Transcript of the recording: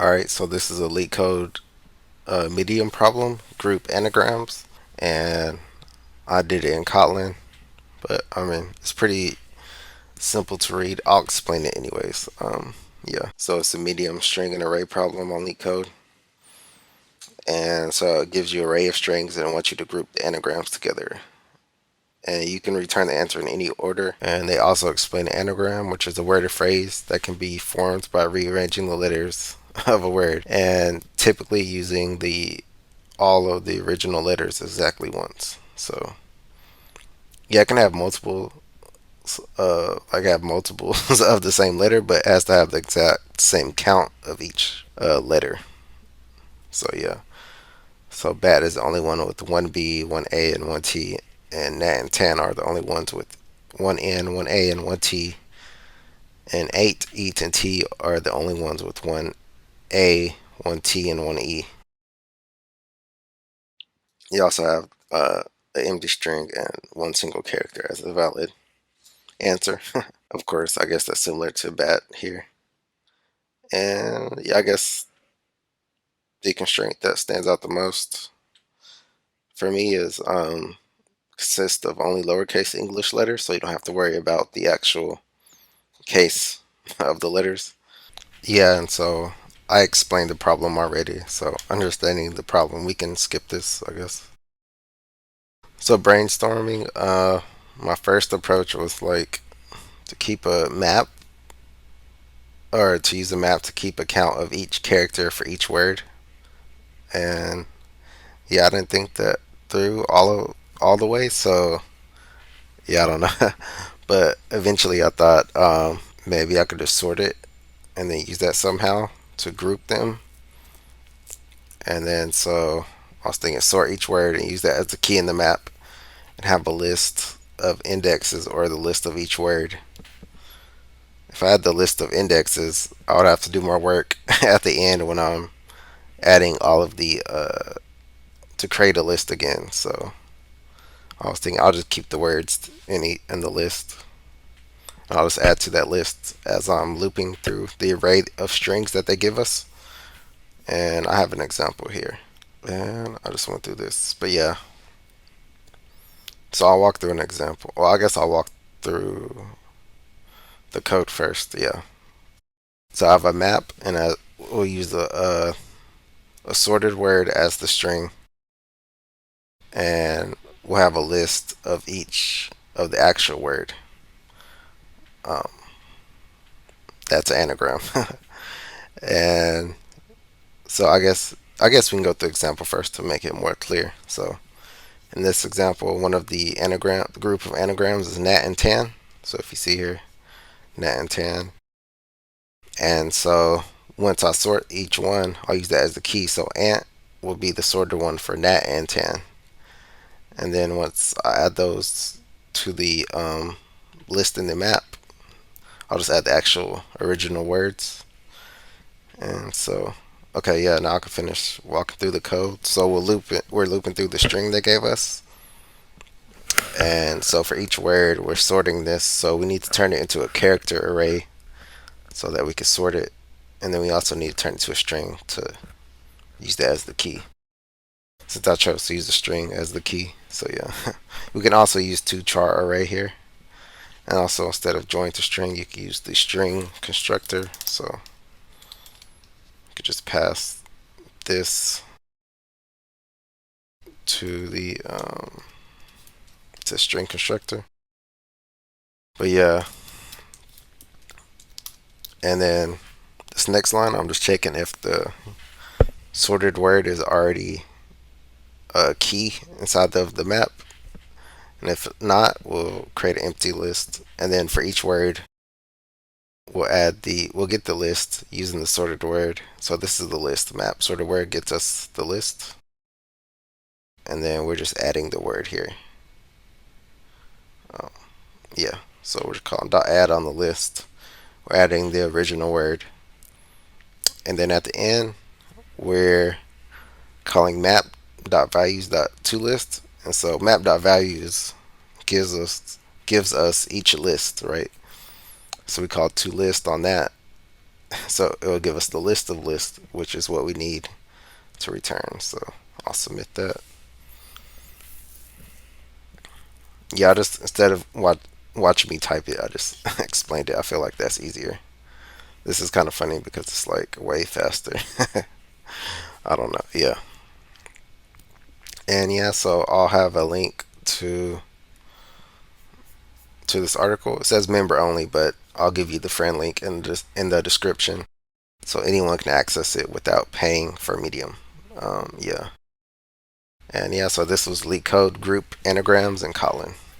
Alright, so this is a Leetcode medium problem, group anagrams, and I did it in Kotlin, but I mean, it's pretty simple to read. I'll explain it anyways. Yeah, so it's a medium string and array problem on Leetcode, and so it gives you an array of strings and it wants you to group the anagrams together. And you can return the answer in any order. And they also explain an anagram, which is a word or phrase that can be formed by rearranging the letters of a word and typically using the all of the original letters exactly once. So yeah, I can have multiple. I can have multiples of the same letter, but it has to have the exact same count of each letter. So yeah. So bat is the only one with one B, one A, and one T, and nat and tan are the only ones with one N, one A, and one T. And eight, eat, and T are the only ones with one A, one T, and one E. You also have an empty string and one single character as a valid answer. Of course, I guess that's similar to bat here. And yeah, I guess the constraint that stands out the most for me is consists of only lowercase English letters, so you don't have to worry about the actual case of the letters. Yeah, and so I explained the problem already, so understanding the problem, we can skip this, I guess. So brainstorming, my first approach was like to keep a map or to use a map to keep account of each character for each word. And yeah, I didn't think that through all the way, so yeah, I don't know. But eventually I thought maybe I could just sort it and then use that somehow to group them. And then so I was thinking sort each word and use that as the key in the map and have a list of indexes or the list of each word. If I had the list of indexes, I would have to do more work at the end when I'm adding all of the to create a list again. So I was thinking I'll just keep the words in the list. I'll just add to that list as I'm looping through the array of strings that they give us. And I have an example here. And I just went through this. But yeah, so I'll walk through an example. Well, I guess I'll walk through the code first. Yeah. So I have a map, and we'll use a sorted word as the string, and we'll have a list of each of the actual word. Um, that's an anagram. And so I guess we can go through the example first to make it more clear. So in this example, one of the group of anagrams is nat and tan. So if you see here, nat and tan. And so once I sort each one, I'll use that as the key. So ant will be the sorted one for nat and tan. And then once I add those to the list in the map, I'll just add the actual original words. And so, okay, yeah, now I can finish walking through the code. So we're looping through the string they gave us. And so for each word, we're sorting this. So we need to turn it into a character array so that we can sort it. And then we also need to turn it to a string to use that as the key. Since I chose to use the string as the key. So yeah, we can also use toChar array here. And also instead of join to string, you can use the string constructor. So you could just pass this to the to string constructor. But yeah, and then this next line, I'm just checking if the sorted word is already a key inside of the map. And if not, we'll create an empty list. And then for each word, we'll get the list using the sorted word. So this is the list map. Sorted word gets us the list. And then we're just adding the word here. Yeah, so we're calling .add on the list. We're adding the original word. And then at the end, we're calling map.values.toList. And so map.values gives us each list, right? So we call toList on that. So it will give us the list of lists, which is what we need to return. So I'll submit that. Yeah, I just instead of watch me type it, I just explained it. I feel like that's easier. This is kind of funny because it's like way faster. I don't know. Yeah. And yeah, so I'll have a link to this article. It says member only, but I'll give you the friend link in the description so anyone can access it without paying for Medium. Yeah. And yeah, so this was Leetcode group anagrams and Kotlin.